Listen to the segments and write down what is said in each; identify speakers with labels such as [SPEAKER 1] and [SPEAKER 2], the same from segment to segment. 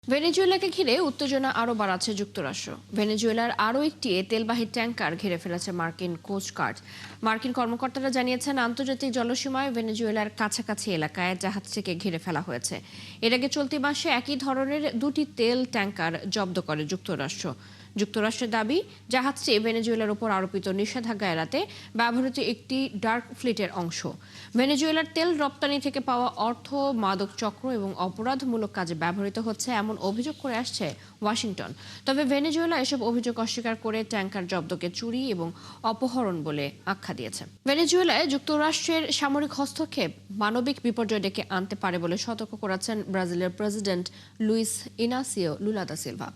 [SPEAKER 1] ভেনেজুয়েলাকে ঘিরে উত্তেজনা আরও বাড়াচ্ছে যুক্তরাষ্ট্র। ভেনেজুয়েলার আরও একটি তেলবাহী ট্যাঙ্কার ঘিরে ফেলেছে মার্কিন কোস্টগার্ড। মার্কিন কর্মকর্তারা জানিয়েছেন, আন্তর্জাতিক জলসীমায় ভেনেজুয়েলার কাছাকাছি এলাকায় জাহাজটিকে ঘিরে ফেলা হয়েছে। এর আগে চলতি মাসে একই ধরনের দুটি তেল ট্যাঙ্কার জব্দ করে যুক্তরাষ্ট্র। যুক্তরাষ্ট্রের দাবি, জাহাজটি ভেনেজুয়েলার উপর আরোপিত নিষেধাজ্ঞা এড়াতে ব্যবহৃত একটি ডার্ক ফ্লিটের অংশ। ভেনেজুয়েলার তেল রপ্তানি থেকে পাওয়া অর্থ মাদক চক্র এবং অপরাধমূলক কাজে ব্যবহৃত হচ্ছে এমন অভিযোগ করে আসছে ওয়াশিংটন। তবে ভেনেজুয়েলা এসব অভিযোগ অস্বীকার করে ট্যাঙ্কার জব্দকে চুরি এবং অপহরণ বলে আখ্যা দিয়েছে। ভেনেজুয়েলায় যুক্তরাষ্ট্রের সামরিক হস্তক্ষেপ মানবিক বিপর্যয় ডেকে আনতে পারে বলে সতর্ক করেছেন ব্রাজিলের president Luiz Inacio Lula da Silva.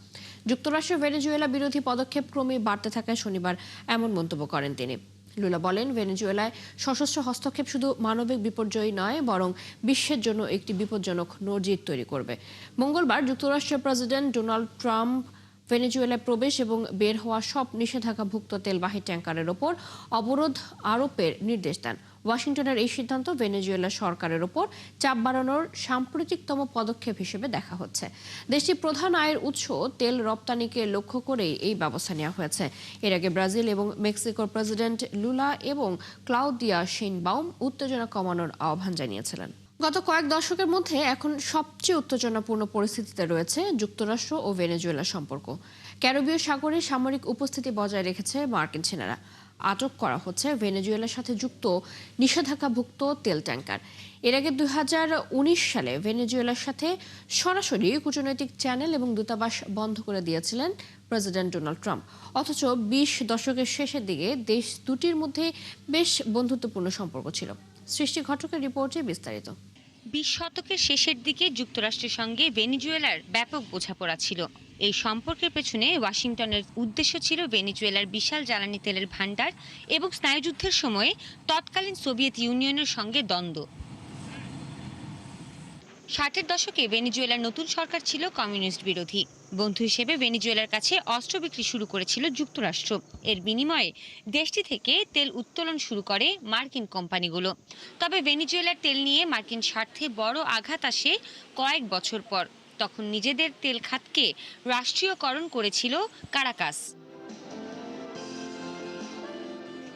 [SPEAKER 1] যুক্তরাষ্ট্রের ভেনেজুয়েলা বিরোধী পদক্ষেপ ক্রমেই বাড়তে থাকায় শনিবার এমন মন্তব্য করেন তিনি। লুলা বলেন, ভেনেজুয়েলায় সশস্ত্র হস্তক্ষেপ শুধু মানবিক বিপর্যয় নয়, বরং বিশ্বের জন্য একটি বিপজ্জনক নজির তৈরি করবে। মঙ্গলবার যুক্তরাষ্ট্রের প্রেসিডেন্ট ডোনাল্ড ট্রাম্প ভেনেজুয়েলায় প্রবেশ এবং বের হওয়া সব নিষেধাজ্ঞাভুক্ত তেলবাহী ট্যাঙ্কারের ওপর অবরোধ আরোপের নির্দেশ দেন। ওয়াশিংটনের এই সিদ্ধান্ত ভেনেজুয়েলা সরকারের ওপর চাপ বাড়ানোর সাম্প্রতিকতম পদক্ষেপ হিসেবে দেখা হচ্ছে। দেশটির প্রধান আয়ের উৎস তেল রপ্তানিকে লক্ষ্য করেই এই ব্যবস্থা নেওয়া হয়েছে। এর আগে ব্রাজিল এবং মেক্সিকোর প্রেসিডেন্ট লুলা এবং ক্লাউদিয়া শেইনবাউম উত্তেজনা কমানোর আহ্বান জানিয়েছিলেন। গত কয়েক দশকের মধ্যে এখন সবচেয়ে উত্তেজনাপূর্ণ পরিস্থিতিতে রয়েছে যুক্তরাষ্ট্র ও ভেনেজুয়েলার সম্পর্ক। ক্যারিবীয় সাগরে সামরিক উপস্থিতি বজায় রেখেছে মার্কিন সেনারা। আটক করা হচ্ছে ভেনেজুয়েলার সাথে যুক্ত নিষেধাজ্ঞাভুক্ত তেল ট্যাঙ্কার। এর আগে 2019 সালে ভেনেজুয়েলার সাথে সরাসরি কূটনৈতিক চ্যানেল এবং দূতাবাস বন্ধ করে দিয়েছিলেন প্রেসিডেন্ট ডোনাল্ড ট্রাম্প। অথচ 20 দশকের শেষের দিকে দেশ দুটির মধ্যে বেশ বন্ধুত্বপূর্ণ সম্পর্ক ছিল। সৃষ্টি ঘটকের রিপোর্টে বিস্তারিত।
[SPEAKER 2] 20 শতকের শেষের দিকে যুক্তরাষ্ট্রের সঙ্গে ভেনেজুয়েলার ব্যাপক বোঝাপড়া ছিল। এই সম্পর্কের পেছনে ওয়াশিংটনের উদ্দেশ্য ছিল ভেনেজুয়েলার বিশাল জ্বালানি তেলের ভান্ডার এবং স্নায়ুযুদ্ধের সময়ে তৎকালীন সোভিয়েত ইউনিয়নের সঙ্গে দ্বন্দ্ব। 60-এর দশকে ভেনেজুয়েলার নতুন সরকার ছিল কমিউনিস্ট বিরোধী। বন্ধু হিসেবে ভেনেজুয়েলার কাছে অস্ত্র বিক্রি শুরু করেছিল যুক্তরাষ্ট্র। এর বিনিময়ে দেশটি থেকে তেল উত্তোলন শুরু করে মার্কিন কোম্পানিগুলো। তবে ভেনেজুয়েলার তেল নিয়ে মার্কিন স্বার্থে বড় আঘাত আসে কয়েক বছর পর। তখন নিজেদের তেল খাতকে রাষ্ট্রীয়করণ করেছিল কারাকাস।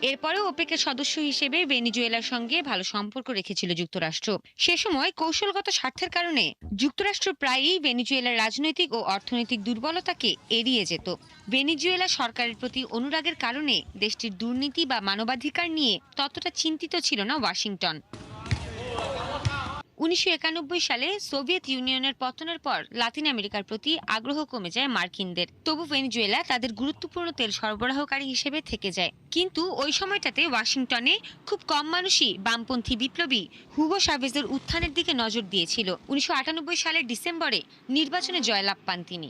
[SPEAKER 2] এরপরেও ওপেকের সদস্য হিসেবে ভেনেজুয়েলার সঙ্গে ভালো সম্পর্ক রেখেছিল যুক্তরাষ্ট্র। সে সময় কৌশলগত স্বার্থের কারণে যুক্তরাষ্ট্র প্রায়ই ভেনেজুয়েলার রাজনৈতিক ও অর্থনৈতিক দুর্বলতাকে এড়িয়ে যেত। ভেনেজুয়েলা সরকারের প্রতি অনুরাগের কারণে দেশটির দুর্নীতি বা মানবাধিকার নিয়ে ততটা চিন্তিত ছিল না ওয়াশিংটন। 1991 সালে সোভিয়েত ইউনিয়নের পতনের পর লাতিন আমেরিকার প্রতি আগ্রহ কমে যায় মার্কিনদের। তবু ভেনেজুয়েলা তাদের গুরুত্বপূর্ণ তেল সরবরাহকারী হিসেবে থেকে যায়। কিন্তু ওই সময়টাতে ওয়াশিংটনে খুব কম মানুষই বামপন্থী বিপ্লবী হুগো শাভেজের উত্থানের দিকে নজর দিয়েছিল। 1998 সালের ডিসেম্বরে নির্বাচনে জয়লাভ পান তিনি।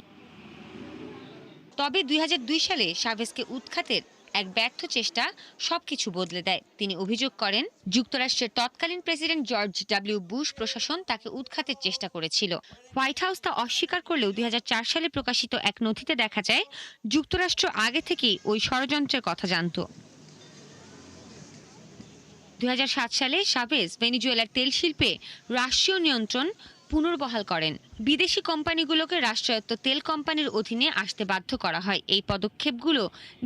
[SPEAKER 2] তবে 2002 সালে শাভেজকে উৎখাতের এক ব্যর্থ চেষ্টা সবকিছু বদলে দেয়। তিনি অভিযোগ করেন, যুক্তরাষ্ট্রের তৎকালীন প্রেসিডেন্ট জর্জ ডব্লিউ বুশ প্রশাসন তাকে উৎখাতের চেষ্টা করেছিল। হোয়াইট হাউস তা অস্বীকার করলেও 2004 সালে প্রকাশিত এক নথিতে দেখা যায়, যুক্তরাষ্ট্র আগে থেকেই ওই ষড়যন্ত্রের কথা জানত। 2007 সালে শাভেজ ভেনেজুয়েলার তেল শিল্পে রাষ্ট্রীয় নিয়ন্ত্রণ পুনর্বহাল করেন। বিদেশি কোম্পানিগুলোকে রাষ্ট্রায়ত্ত তেল কোম্পানির অধীনে আসতে বাধ্য করা হয়। এই পদক্ষেপগুলো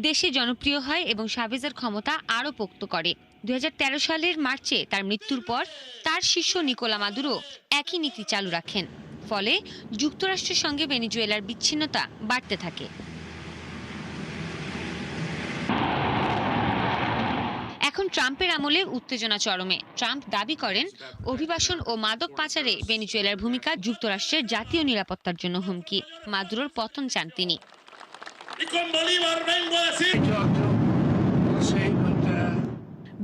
[SPEAKER 2] দেশে জনপ্রিয় হয় এবং শাভেজের ক্ষমতা আরও পোক্ত করে। 2013 সালের মার্চে তার মৃত্যুর পর তার শিষ্য নিকোলা মাদুরো একই নীতি চালু রাখেন। ফলে যুক্তরাষ্ট্রের সঙ্গে ভেনেজুয়েলার বিচ্ছিন্নতা বাড়তে থাকে। এখন ট্রাম্পের আমলে উত্তেজনা চরমে। ট্রাম্প দাবি করেন, অভিবাসন ও মাদক পাচারে ভেনেজুয়েলার ভূমিকা যুক্তরাষ্ট্রের জাতীয় নিরাপত্তার জন্য হুমকি। মাদুরোর পতন চান তিনি।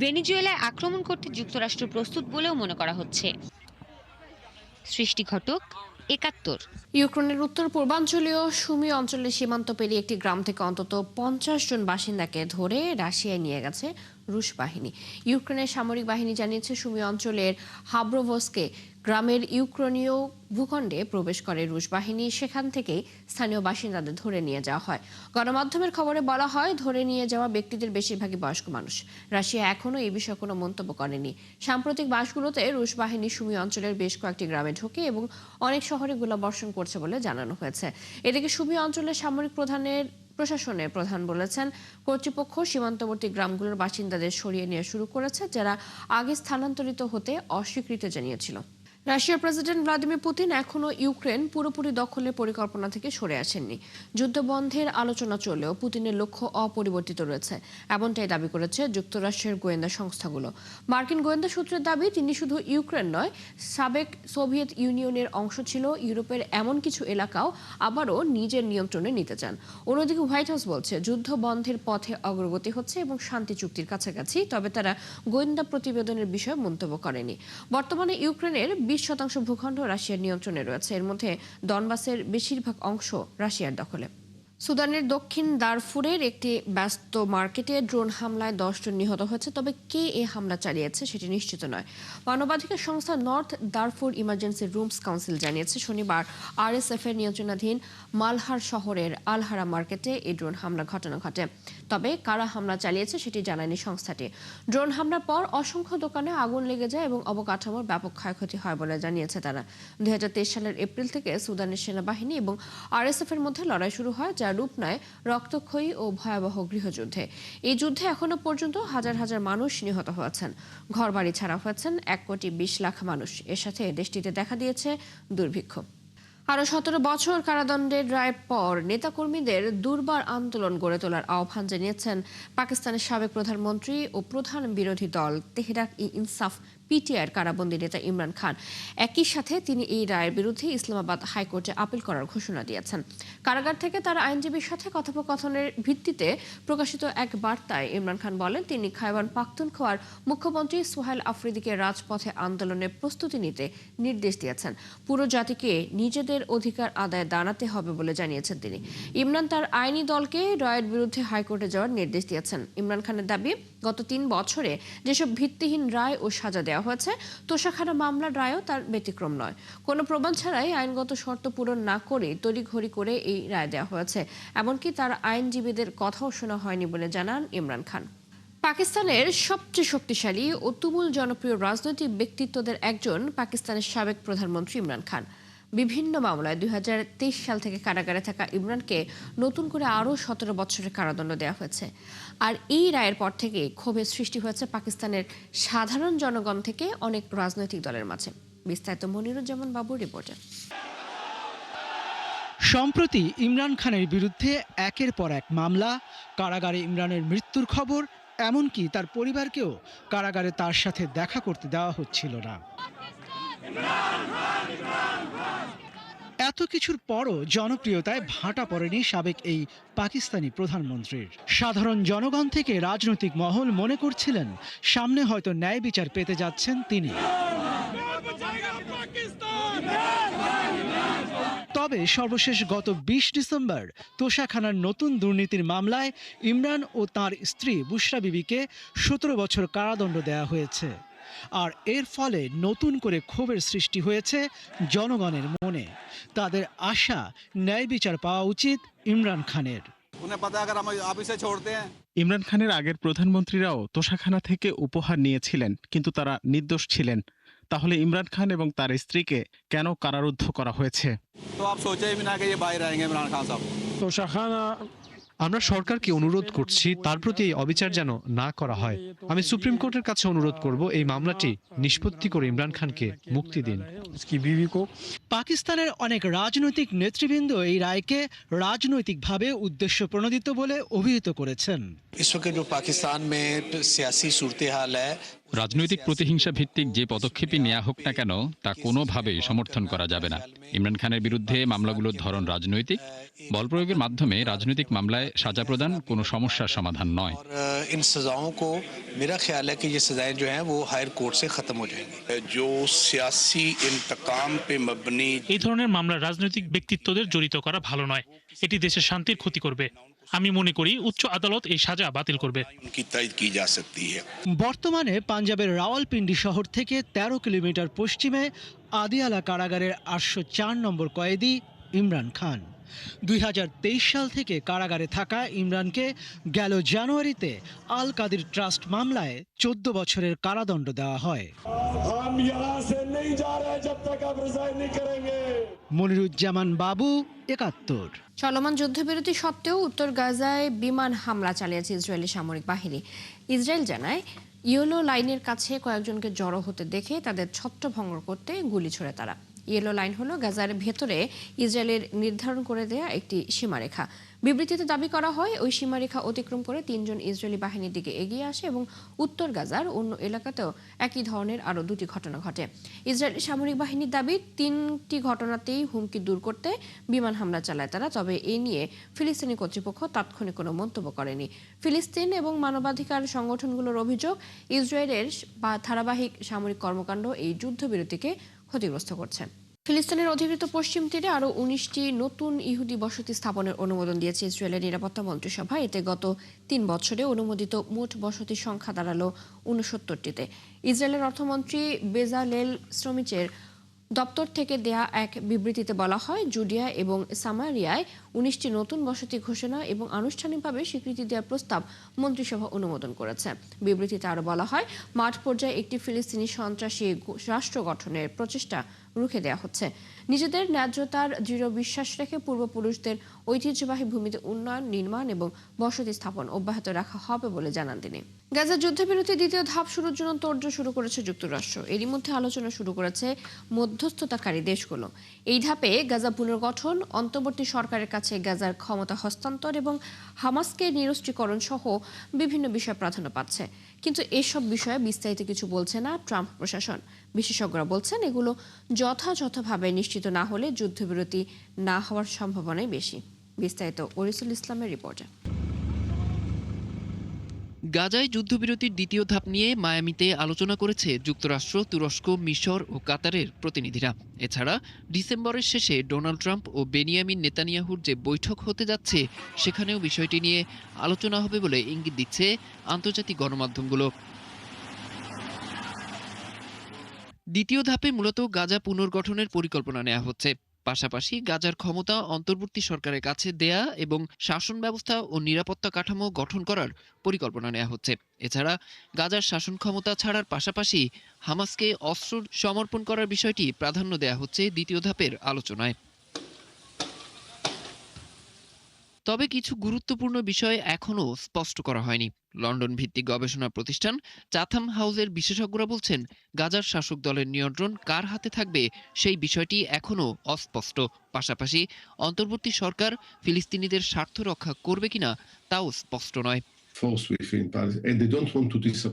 [SPEAKER 2] ভেনেজুয়েলায় আক্রমণ করতে যুক্তরাষ্ট্র প্রস্তুত বলেও মনে করা হচ্ছে। সৃষ্টি ঘটক, 71।
[SPEAKER 1] ইউক্রেনের উত্তর পূর্বাঞ্চলীয় সুমি অঞ্চলের সীমান্ত পেরিয়ে একটি গ্রাম থেকে অন্তত 50 জন বাসিন্দাকে ধরে রাশিয়ায় নিয়ে গেছে রুশ বাহিনী। ইউক্রেনের সামরিক বাহিনী জানিয়েছে, সুমি অঞ্চলের হাব্রোভস্কে গ্রামের ইউক্রেনীয় ভূখণ্ডে প্রবেশ করে রুশ বাহিনী, সেখান থেকেই স্থানীয় বাসিন্দাদের ধরে নিয়ে যাওয়া হয়। গণমাধ্যমের খবরে বলা হয়, ধরে নিয়ে যাওয়া ব্যক্তিদের বেশিরভাগই বয়স্ক মানুষ। রাশিয়া এখনও এই বিষয়ে কোনো মন্তব্য করেনি। সাম্প্রতিক মাসগুলোতে রুশ বাহিনী সুমি অঞ্চলের বেশ কয়েকটি গ্রামে ঢোকে এবং অনেক শহরে গোলাবর্ষণ করছে বলে জানানো হয়েছে। এদিকে সুমি অঞ্চলের সামরিক প্রশাসনের প্রধান বলেছেন, কর্তৃপক্ষ সীমান্তবর্তী গ্রামগুলোর বাসিন্দাদের সরিয়ে নেওয়া শুরু করেছে, যারা আগে স্থানান্তরিত হতে অস্বীকৃতি জানিয়েছিল। রাশিয়ার প্রেসিডেন্ট ভ্লাদিমির পুতিন এখনও ইউক্রেন পুরোপুরি দখলের পরিকল্পনা থেকে সরে আসেননি। যুদ্ধ বন্ধের আলোচনা চললেও পুতিনের লক্ষ্য অপরিবর্তিত রয়েছে, এমনটাই দাবি করেছে যুক্তরাষ্ট্রের গোয়েন্দা সংস্থাগুলো। মার্কিন গোয়েন্দা সূত্রের দাবি, তিনি শুধু ইউক্রেন নয়, সাবেক সোভিয়েত ইউনিয়নের অংশ ছিল ইউরোপের এমন কিছু এলাকাও আবারও নিজের নিয়ন্ত্রণে নিতে চান। অন্যদিকে হোয়াইট হাউস বলছে, যুদ্ধ বন্ধের পথে অগ্রগতি হচ্ছে এবং শান্তি চুক্তির কাছাকাছি, তবে তারা গোয়েন্দা প্রতিবেদনের বিষয়ে মন্তব্য করেনি। বর্তমানে ইউক্রেনের 20% ভূখণ্ড রাশিয়ার নিয়ন্ত্রণে রয়েছে। এর মধ্যে ডনবাসের বেশিরভাগ অংশ রাশিয়ার দখলে। সুদানের দক্ষিণ দারফুরের একটি ব্যস্ত মার্কেটে ড্রোন হামলায় 10 জন নিহত হয়েছে, তবে কে এই হামলা চালিয়েছে সেটি নিশ্চিত নয়। মানবাধিকার সংস্থা north Darfur emergency rooms council জানিয়েছে, শনিবার আরএসএফ এর নিয়ন্ত্রণাধীন মালহার শহরের আলহারা মার্কেটে এই ড্রোন হামলার ঘটনা ঘটে। তবে কারা হামলা চালিয়েছে সেটি জানায়নি সংস্থাটি। ড্রোন হামলার পর অসংখ্য দোকানে আগুন লেগে যায় এবং অবকাঠামোর ব্যাপক ক্ষয়ক্ষতি হয় বলে জানিয়েছে তারা। 2023 সালের এপ্রিল থেকে সুদানের সেনাবাহিনী এবং আরএসএফ এর মধ্যে লড়াই শুরু হয়, যা রূপ নেয় রক্তক্ষয়ী ও ভয়াবহ গৃহযুদ্ধে। এই যুদ্ধে এখনো পর্যন্ত হাজার হাজার মানুষ নিহত হয়েছেন, ঘরবাড়ি ছাড়া হয়েছেন 1,20,00,000 মানুষ। এর সাথে দেশটিতে দেখা দিয়েছে দুর্ভিক্ষ। আরও 17 বছর কারাদণ্ডের রায়ের পর নেতাকর্মীদের দুর্বার আন্দোলন গড়ে তোলার আহ্বান জানিয়েছেন পাকিস্তানের সাবেক প্রধানমন্ত্রী ও প্রধান বিরোধী দল তেহরাক-ই-ইনসাফ পিটিআইয়ের কারাবন্দী নেতা ইমরান খান। একই সাথে তিনি এই রায়ের বিরুদ্ধে ইসলামাবাদ হাইকোর্টে আপিল করার ঘোষণা দিয়েছেন। কারাগার থেকে তার আইনজীবীর সাথে কথোপকথনের ভিত্তিতে প্রকাশিত এক বার্তায় ইমরান খান বলেন, তিনি খায়বার পাখতুনখোয়ার মুখ্যমন্ত্রী সোহেল আফ্রিদিকে রাজপথে আন্দোলনের প্রস্তুতি নিতে নির্দেশ দিয়েছেন। পুরো জাতিকে নিজেদের অধিকার আদায়ে দাঁড়াতে হবে বলে জানিয়েছেন তিনি। ইমরান তার আইনি দলকে রায়ের বিরুদ্ধে হাইকোর্টে যাওয়ার নির্দেশ দিয়েছেন। ইমরান খানের দাবি, গত 3 বছরে যেসব ভিত্তিহীন রায় ও সাজা দেওয়া হয়েছে, তোষাখানা মামলার রায়ও তার ব্যতিক্রম নয়। কোনো প্রমাণ ছাড়াই আইনগত শর্ত পূরণ না করে তড়িঘড়ি করে এই রায় দেওয়া হয়েছে। এমনকি তার আইনজীবীদের কথাও শোনা হয়নি বলে জানান ইমরান খান। পাকিস্তানের সবচেয়ে শক্তিশালী ও তুমুল জনপ্রিয় রাজনৈতিক ব্যক্তিত্বদের একজন পাকিস্তানের সাবেক প্রধানমন্ত্রী ইমরান খান। বিভিন্ন মামলায় 2023 সাল থেকে কারাগারে থাকা ইমরানকে নতুন করে আরও 17 বছরের কারাদণ্ড দেওয়া হয়েছে। আর এই রায়ের পর থেকে ক্ষোভের সৃষ্টি হয়েছে পাকিস্তানের সাধারণ জনগণ থেকে অনেক রাজনৈতিক দলের মাঝে। বিস্তারিত মনিরুজ্জামান বাবুর রিপোর্টে।
[SPEAKER 3] সম্প্রতি ইমরান খানের বিরুদ্ধে একের পর এক মামলা, কারাগারে ইমরানের মৃত্যুর খবর, এমনকি তার পরিবারকেও কারাগারে তার সাথে দেখা করতে দেওয়া হচ্ছিল না। এত কিছুর পরও জনপ্রিয়তায় ভাটা পড়েনি সাবেক এই পাকিস্তানি প্রধানমন্ত্রীর। সাধারণ জনগণ থেকে রাজনৈতিক মহল মনে করছিলেন, সামনে হয়তো ন্যায় বিচার পেতে যাচ্ছেন তিনি। তবে সর্বশেষ গত 20 ডিসেম্বর তোষাখানার নতুন দুর্নীতির মামলায় ইমরান ও তার স্ত্রী বুশরা বিবিকে 17 বছর কারাদণ্ড দেওয়া হয়েছে। আর এর ফলে নতুন করে ক্ষোভের সৃষ্টি হয়েছে জনগণের মনে। তাদের আশা, ন্যায় বিচার পাওয়া উচিত ইমরান খানের।
[SPEAKER 4] ইমরান খানের আগের প্রধানমন্ত্রীরাও তোষাখানা থেকে উপহার নিয়েছিলেন, কিন্তু তারা নির্দোষ ছিলেন। তাহলে ইমরান খান এবং তার স্ত্রীকে কেন কারারুদ্ধ করা হয়েছে?
[SPEAKER 5] আমরা সরকারকে অনুরোধ করছি, তার প্রতি এই অবিচার যেন না করা হয়। আমি সুপ্রিম কোর্টের কাছে অনুরোধ করব, এই মামলাটি নিষ্পত্তি করে ইমরান খানকে মুক্তি দিন।
[SPEAKER 3] পাকিস্তানের অনেক রাজনৈতিক নেতৃবৃন্দ এই রায়কে রাজনৈতিকভাবে উদ্দেশ্য প্রণোদিত বলে অভিহিত করেছেন।
[SPEAKER 6] রাজনৈতিক প্রতিহিংসা ভিত্তিক যে পদক্ষেপই নেওয়া হোক না কেন, তা কোনোভাবেই সমর্থন করা যাবে না। ইমরান খানের বিরুদ্ধে মামলাগুলোর ধরন রাজনৈতিক। বল প্রয়োগের মাধ্যমে রাজনৈতিক মামলায় সাজা প্রদান কোনো সমস্যার সমাধান নয়।
[SPEAKER 7] এই ধরনের মামলা রাজনৈতিক ব্যক্তিত্বদের জড়িত করা ভালো নয়। এটি দেশের শান্তির ক্ষতি করবে। আমি মনে করি উচ্চ আদালত এই সাজা বাতিল করবে।
[SPEAKER 3] বর্তমানে পাঞ্জাবের রাওয়ালপিন্ডি শহর থেকে 13 কিলোমিটার পশ্চিমে আদিয়ালা কারাগারের 804 নম্বর কয়েদি ইমরান খান। 2023 সাল থেকে কারাগারে থাকা ইমরানকে গেল জানুয়ারিতে আল কাদির ট্রাস্ট মামলায় 14 বছরের কারাদণ্ড দেওয়া হয়। মনিরুজ্জামান বাবু, 71।
[SPEAKER 1] চলমান যুদ্ধবিরতি সত্ত্বেও উত্তর গাজায় বিমান হামলা চালিয়েছে ইসরায়েলি সামরিক বাহিনী। ইসরায়েল জানায় ইয়েলো লাইনের কাছে কয়েকজনকে জড়ো হতে দেখে তাদের ছত্রভঙ্গ করতে গুলি ছোড়ে তারা। ইয়েলো লাইন হলো গাজার ভেতরে ইসরায়েলের নির্ধারণ করে দেয়া একটি সীমারেখা। বিবৃতিতে দাবি করা হয় ওই সীমারেখা অতিক্রম করে 3 জন ইসরায়েলি বাহিনীর দিকে এগিয়ে আসে এবং উত্তর গাজার অন্য এলাকাতেও একই ধরনের আরও 2টি ঘটনা ঘটে। ইসরায়েলি সামরিক বাহিনীর দাবি 3টি ঘটনাতেই হুমকি দূর করতে বিমান হামলা চালায় তারা। তবে এ নিয়ে ফিলিস্তিনি কর্তৃপক্ষ তাৎক্ষণিক কোনো মন্তব্য করেনি। ফিলিস্তিন এবং মানবাধিকার সংগঠনগুলোর অভিযোগ, ইসরায়েলের ধারাবাহিক সামরিক কর্মকাণ্ড এই যুদ্ধবিরতিকে ক্ষতিগ্রস্ত করছে। ফিলিস্তিনের অধিকৃত পশ্চিম তীরে আরও 19টি নতুন ইহুদি বসতি স্থাপনের অনুমোদন দিয়েছে ইসরায়েলের নিরাপত্তা মন্ত্রিসভা। এতে গত 3 বছরে অনুমোদিত মোট বসতির সংখ্যা দাঁড়ালো 69টিতে। ইসরায়েলের অর্থমন্ত্রী বেজালেল স্ট্রোমিচের দপ্তর থেকে দেয়া এক বিবৃতিতে বলা হয়, জুডিয়া এবং সামারিয়ায় 19টি নতুন বসতি ঘোষণা এবং আনুষ্ঠানিকভাবে স্বীকৃতি দেওয়ার প্রস্তাব মন্ত্রিসভা অনুমোদন করেছে। বিবৃতিতে আরও বলা হয়, মাঠ পর্যায়ে একটি ফিলিস্তিনি সন্ত্রাসী রাষ্ট্র গঠনের প্রচেষ্টা রুখে দেওয়া হচ্ছে। নিজেদের ন্যায্যতার দৃঢ় বিশ্বাস রেখে পূর্বপুরুষদের ঐতিহ্যবাহী ভূমিতে উন্নয়ন, নির্মাণ এবং বসতি স্থাপন অব্যাহত রাখা হবে বলে জানান তিনি। গাজা যুদ্ধবিরতির দ্বিতীয় ধাপ শুরুর জন্য তোড়জোড় শুরু করেছে যুক্তরাষ্ট্র। এরই মধ্যে আলোচনা শুরু করেছে মধ্যস্থতাকারী দেশগুলো। এই ধাপে গাজা পুনর্গঠন, অন্তর্বর্তী সরকারের কাছে গাজার ক্ষমতা হস্তান্তর এবং হামাসকে নিরস্ত্রীকরণ সহ বিভিন্ন বিষয় প্রাধান্য পাচ্ছে। কিন্তু এসব বিষয়ে বিস্তারিত কিছু বলছে না ট্রাম্প প্রশাসন। বিশেষজ্ঞরা বলছেন, এগুলো যথাযথভাবে নিশ্চিত না হলে যুদ্ধবিরতি না হওয়ার সম্ভাবনাই বেশি। বিস্তারিত ওরিসুল ইসলামের রিপোর্টে।
[SPEAKER 8] গাজায় যুদ্ধবিরতির দ্বিতীয় ধাপ নিয়ে মায়ামিতে আলোচনা করেছে যুক্তরাষ্ট্র, তুরস্ক, মিশর ও কাতারের প্রতিনিধিরা। এছাড়া ডিসেম্বরের শেষে ডোনাল্ড ট্রাম্প ও বেনিয়ামিন নেতানিয়াহুর যে বৈঠক হতে যাচ্ছে, সেখানেও বিষয়টি নিয়ে আলোচনা হবে বলে ইঙ্গিত দিচ্ছে আন্তর্জাতিক গণমাধ্যমগুলো। দ্বিতীয় ধাপে মূলত গাজা পুনর্গঠনের পরিকল্পনা নেওয়া হচ্ছে। পাশাপাশি গাজার ক্ষমতা অন্তর্বর্তী সরকারের কাছে দেয়া এবং শাসন ব্যবস্থা ও নিরাপত্তা কাঠামো গঠন করার পরিকল্পনা নেওয়া হচ্ছে। এছাড়া গাজার শাসন ক্ষমতা ছাড়ার পাশাপাশি হামাসকে অস্ত্র সমর্পণ করার বিষয়টি প্রাধান্য দেওয়া হচ্ছে দ্বিতীয় ধাপের আলোচনায়। তবে কিছু গুরুত্বপূর্ণ বিষয় এখনও স্পষ্ট করা হয়নি। লন্ডন ভিত্তিক গবেষণা প্রতিষ্ঠান চাথাম হাউসের বিশেষজ্ঞরা বলছেন, গাজার শাসক দলের নিয়ন্ত্রণ কার হাতে থাকবে সেই বিষয়টি এখনও অস্পষ্ট। পাশাপাশি অন্তর্বর্তী সরকার ফিলিস্তিনিদের স্বার্থ রক্ষা করবে কিনা তাও স্পষ্ট নয়।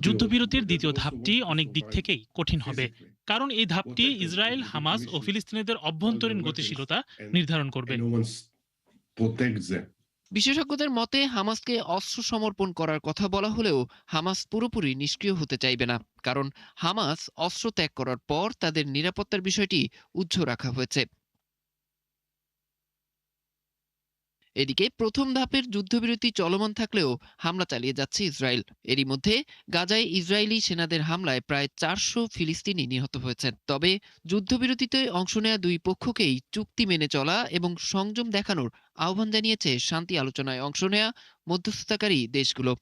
[SPEAKER 7] যুদ্ধবিরতির দ্বিতীয় ধাপটি অনেক দিক থেকেই কঠিন হবে, কারণ এই ধাপটি ইসরায়েল, হামাস ও ফিলিস্তিনিদের অভ্যন্তরীণ গতিশীলতা নির্ধারণ করবে।
[SPEAKER 8] বিশেষজ্ঞদের মতে, হামাসকে অস্ত্র সমর্পণ করার কথা বলা হলেও হামাস পুরোপুরি নিষ্ক্রিয় হতে চাইবে না, কারণ হামাস অস্ত্র ত্যাগ করার পর তাদের নিরাপত্তার বিষয়টি উজ্জ্বল রাখা হয়েছে। এদিকে প্রথম ধাপের যুদ্ধবিরতি চলমান থাকলেও হামলা চালিয়ে যাচ্ছে ইসরায়েল। এরই মধ্যে গাজায় ইসরায়েলি সেনাদের হামলায় প্রায় 400 ফিলিস্তিনি নিহত হয়েছেন। তবে যুদ্ধবিরতিতে অংশ নেয়া দুই পক্ষকেই চুক্তি মেনে চলা এবং সংযম দেখানোর আহ্বান জানিয়েছে শান্তি আলোচনায় অংশ নেয়া মধ্যস্থতাকারী দেশগুলো।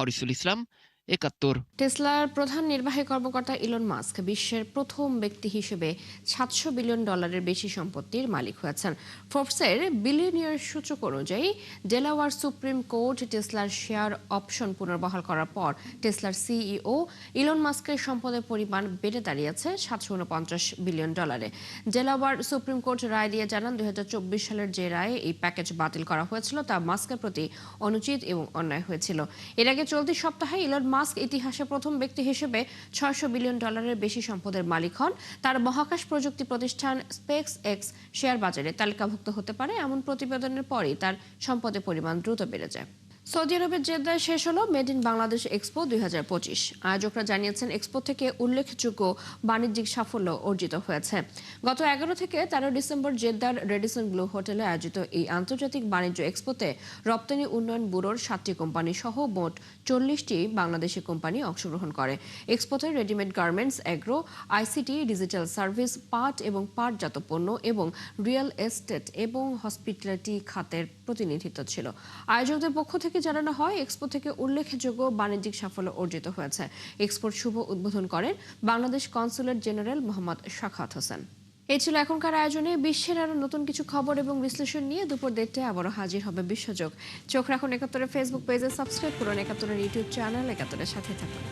[SPEAKER 8] অরিসুল ইসলাম, 71।
[SPEAKER 1] টেসলার প্রধান নির্বাহী কর্মকর্তা ইলন মাস্ক বিশ্বের প্রথম ব্যক্তি হিসেবে $700 বিলিয়ন বেশি সম্পত্তির মালিক হয়েছেন। ফোর্বসের বিলিয়নিয়ার সূচক অনুযায়ী ডেলাওয়ার সুপ্রিম কোর্ট টেসলার শেয়ার অপশন পুনর্বহাল করার পর টেসলার সিইও ইলন মাস্কের সম্পদের পরিমাণ বেড়ে দাঁড়িয়েছে $749 বিলিয়ন। ডেলাওয়ার সুপ্রিম কোর্ট রায় দিয়ে জানান, 2024 সালের যে রায়ে এই প্যাকেজ বাতিল করা হয়েছিল তা মাস্কের প্রতি অনুচিত এবং অন্যায় হয়েছিল। এর আগে চলতি সপ্তাহে ইলন মাস্ক ইতিহাসে প্রথম ব্যক্তি হিসেবে $600 বিলিয়ন বেশি সম্পদের মালিক হন। তার মহাকাশ প্রযুক্তি প্রতিষ্ঠান স্পেস এক্স শেয়ার বাজারে তালিকাভুক্ত হতে পারে এমন প্রতিবেদনের পরই তার সম্পদের পরিমাণ দ্রুত বেড়ে যায়। সৌদি আরবের জেদ্দায় শেষ হলো মেড ইন বাংলাদেশ এক্সপো 2025। আয়োজকরা জানিয়েছেন এক্সপো থেকে উল্লেখযোগ্য বাণিজ্যিক সাফল্য অর্জিত হয়েছে। গত 11 থেকে 13 ডিসেম্বর জেদ্দার রেডিসন ব্লু হোটেলে আয়োজিত এই আন্তর্জাতিক বাণিজ্য এক্সপোতে রপ্তানি উন্নয়ন ব্যুরোর 7টি কোম্পানি সহ মোট 40টি বাংলাদেশি কোম্পানি অংশগ্রহণ করে। এক্সপোতে readymade garments, agro, ICT, digital service, পাট এবং পাটজাত পণ্য এবং রিয়েল এস্টেট এবং হসপিটালিটি খাতের প্রতিনিধিত্ব ছিল। আয়োজকদের পক্ষ থেকে জানানো হয় এক্সপো থেকে উল্লেখযোগ্য বাণিজ্যিক সাফল্য অর্জিত হয়েছে। এক্সপোর শুভ উদ্বোধন করেন বাংলাদেশ কনসুলেট জেনারেল মোহাম্মদ শাখাওয়াত হোসেন। এই ছিল এখনকার আয়োজনে। বিশ্বের আরো নতুন কিছু খবর এবং বিশ্লেষণ নিয়ে দুপুর 1:30টায় আবারও হাজির হবে বিশ্বযোগ। চোখ রাখুন 71-এর ফেসবুক পেজে, সাবস্ক্রাইব করুন 71-এর ইউটিউব চ্যানেল, 71-এর সাথে থাকুন।